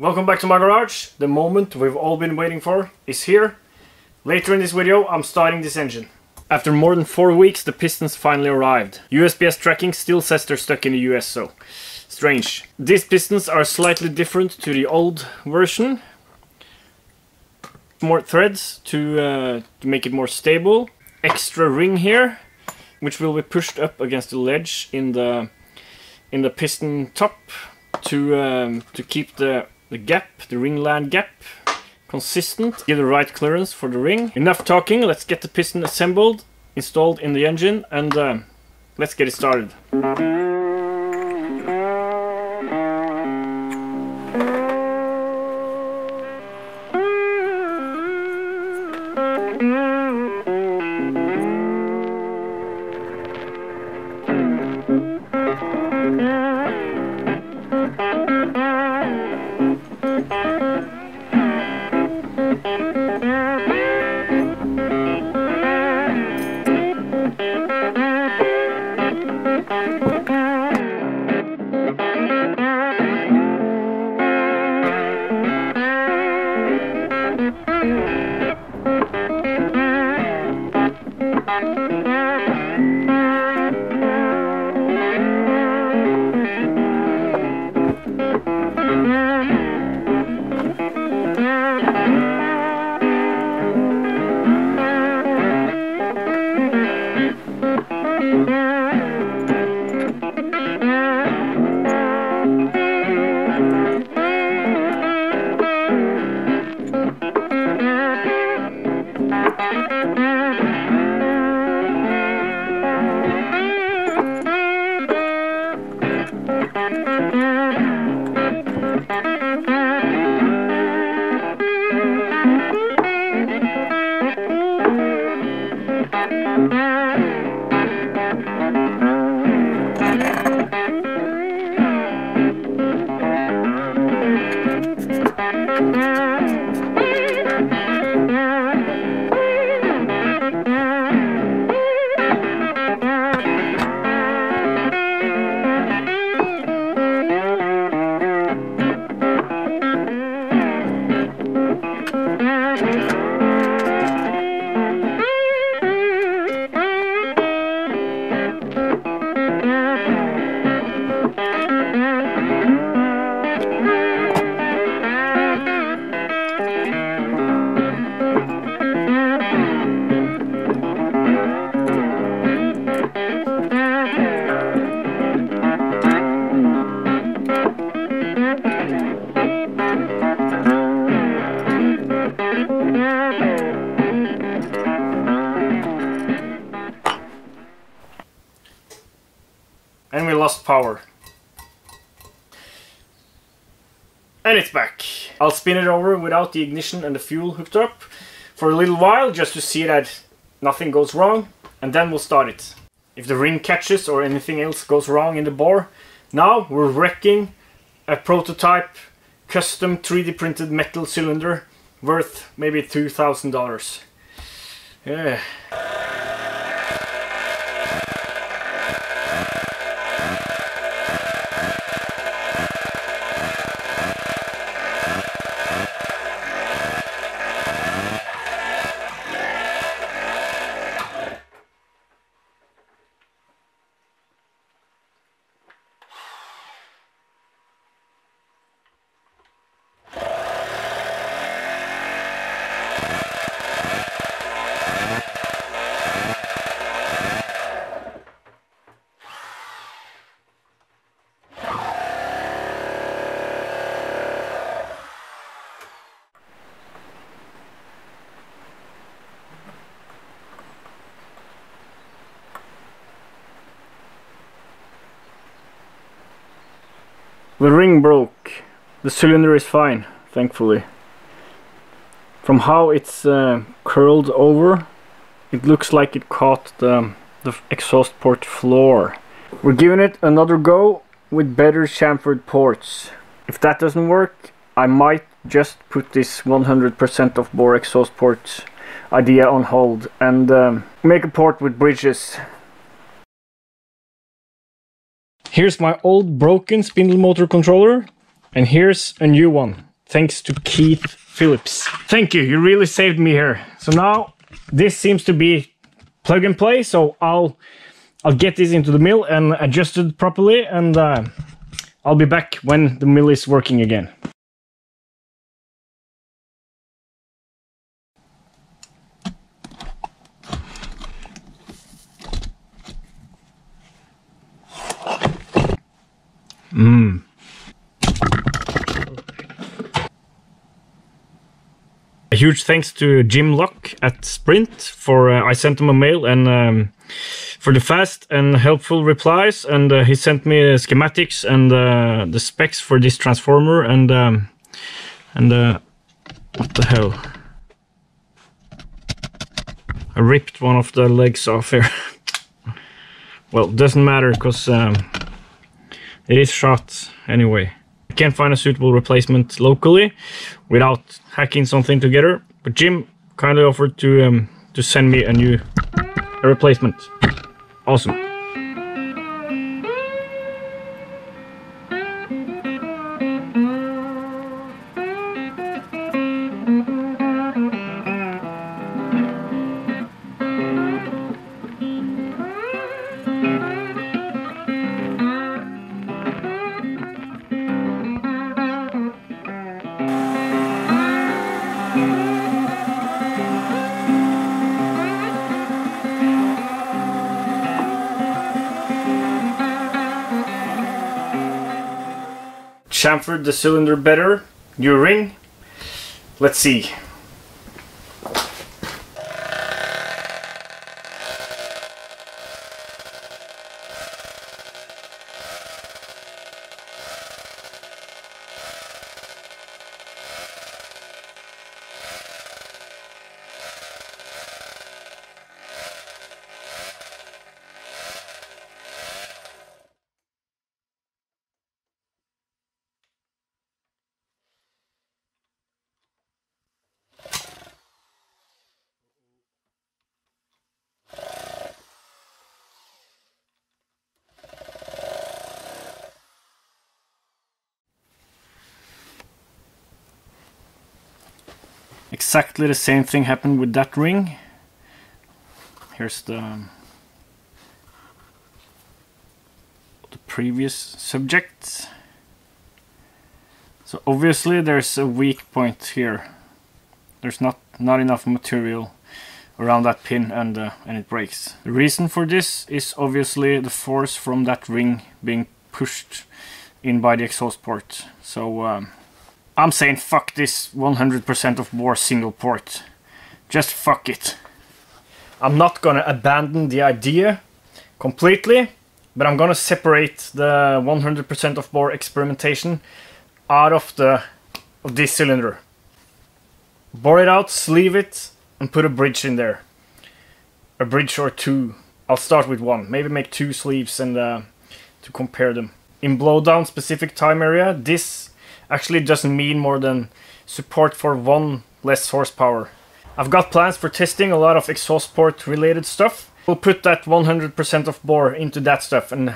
Welcome back to my garage. The moment we've all been waiting for is here. Later in this video I'm starting this engine. After more than 4 weeks the pistons finally arrived. USPS tracking still says they're stuck in the US, so strange. These pistons are slightly different to the old version. More threads to make it more stable. Extra ring here, which will be pushed up against the ledge in the piston top to keep the gap, the ringland gap, consistent, give the right clearance for the ring. Enough talking, let's get the piston assembled, installed in the engine, and let's get it started. And we lost power. And it's back. I'll spin it over without the ignition and the fuel hooked up for a little while just to see that nothing goes wrong, and then we'll start it. If the ring catches or anything else goes wrong in the bore, now we're wrecking a prototype custom 3D printed metal cylinder worth maybe $2,000. Yeah. The ring broke. The cylinder is fine, thankfully. From how it's curled over, it looks like it caught the exhaust port floor. We're giving it another go with better chamfered ports. If that doesn't work, I might just put this 100% of bore exhaust port idea on hold and make a port with bridges. Here's my old broken spindle motor controller, and here's a new one. thanks to Keith Phillips. Thank you, you really saved me here. So now this seems to be plug and play, so I'll get this into the mill and adjust it properly, and I'll be back when the mill is working again. A huge thanks to Jim Locke at Sprint for I sent him a mail and for the fast and helpful replies, and he sent me schematics and the specs for this transformer and what the hell? I ripped one of the legs off here. Well, it doesn't matter because it is shot anyway. I can't find a suitable replacement locally without hacking something together, but Jim kindly offered to send me a replacement. Awesome. Chamfered the cylinder better, new ring. Let's see. Exactly the same thing happened with that ring. Here's the previous subject. So obviously there's a weak point here. There's not enough material around that pin, and it breaks. The reason for this is obviously the force from that ring being pushed in by the exhaust port. So I'm saying fuck this 100% of bore single port. Just fuck it. I'm not gonna abandon the idea completely, but I'm gonna separate the 100% of bore experimentation out of this cylinder. Bore it out, sleeve it, and put a bridge in there. A bridge or two. I'll start with one. Maybe make two sleeves and to compare them. In blowdown specific time area, this actually doesn't mean more than support for one less horsepower. I've got plans for testing a lot of exhaust port related stuff. We'll put that 100% of bore into that stuff and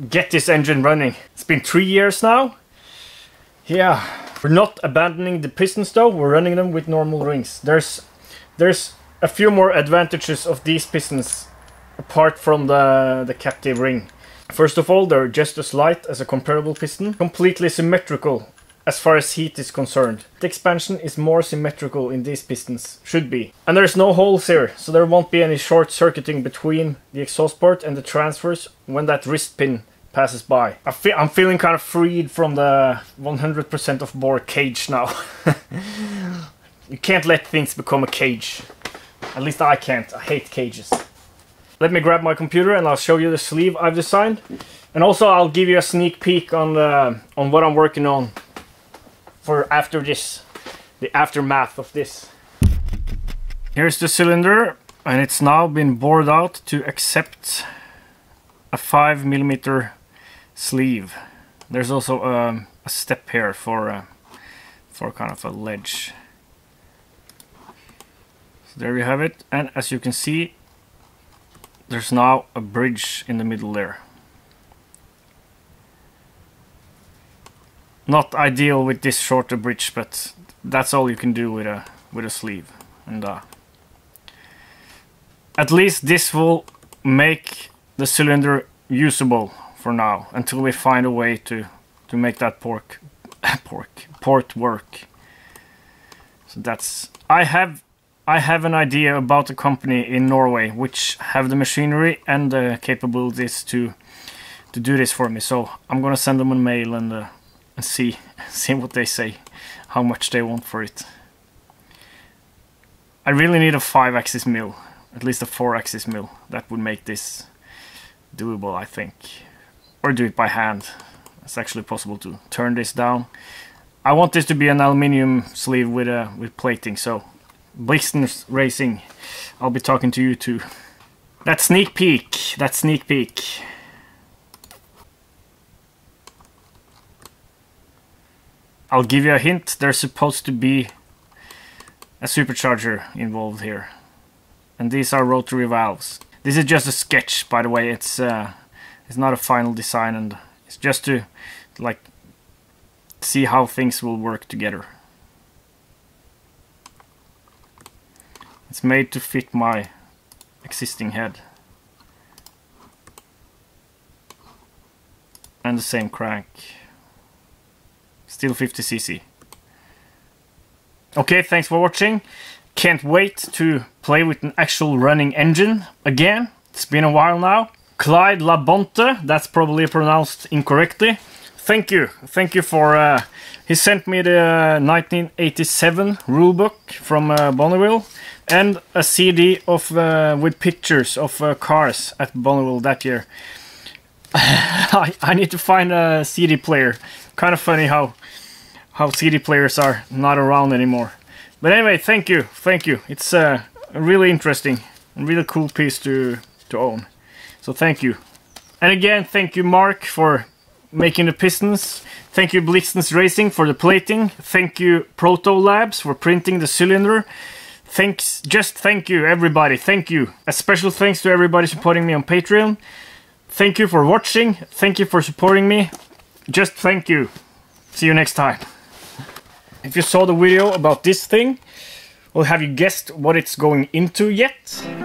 get this engine running. It's been 3 years now. Yeah, we're not abandoning the pistons though, we're running them with normal rings. There's a few more advantages of these pistons apart from the captive ring. First of all, they're just as light as a comparable piston, completely symmetrical as far as heat is concerned. The expansion is more symmetrical in these pistons, should be. And there's no holes here, so there won't be any short circuiting between the exhaust port and the transfers when that wrist pin passes by. I'm feeling kind of freed from the 100% of bore cage now. You can't let things become a cage. At least I can't. I hate cages. Let me grab my computer and I'll show you the sleeve I've designed. And also I'll give you a sneak peek on what I'm working on for after this, the aftermath of this. Here's the cylinder, and it's now been bored out to accept a 5mm sleeve. There's also a step here for kind of a ledge. So there you have it, and as you can see, there's now a bridge in the middle there. not ideal with this shorter bridge, but that's all you can do with a sleeve. And at least this will make the cylinder usable for now, until we find a way to make that port work. So that's, I have an idea about a company in Norway which have the machinery and the capabilities to do this for me. So I'm gonna send them a mail and see what they say, how much they want for it. I really need a 5-axis mill, at least a 4-axis mill. That would make this doable, I think. Or do it by hand. It's actually possible to turn this down. I want this to be an aluminium sleeve with plating, so Emot Racing, I'll be talking to you too. That sneak peek, I'll give you a hint, there's supposed to be a supercharger involved here. And these are rotary valves. This is just a sketch, by the way. It's not a final design, and it's just to like see how things will work together. It's made to fit my existing head. And the same crank. Still 50cc. Okay, thanks for watching. Can't wait to play with an actual running engine again. It's been a while now. Clyde Labonte, that's probably pronounced incorrectly. Thank you for... he sent me the 1987 rulebook from Bonneville and a CD of with pictures of cars at Bonneville that year. I need to find a CD player. Kind of funny how CD players are not around anymore. But anyway, thank you. It's a really interesting and really cool piece to own. So thank you. And again, thank you Mark for making the pistons. Thank you Emot Racing for the plating. Thank you Proto Labs for printing the cylinder. Thank you everybody. Thank you. A special thanks to everybody supporting me on Patreon. Thank you for watching. Thank you for supporting me. Just thank you. See you next time. If you saw the video about this thing, well, have you guessed what it's going into yet?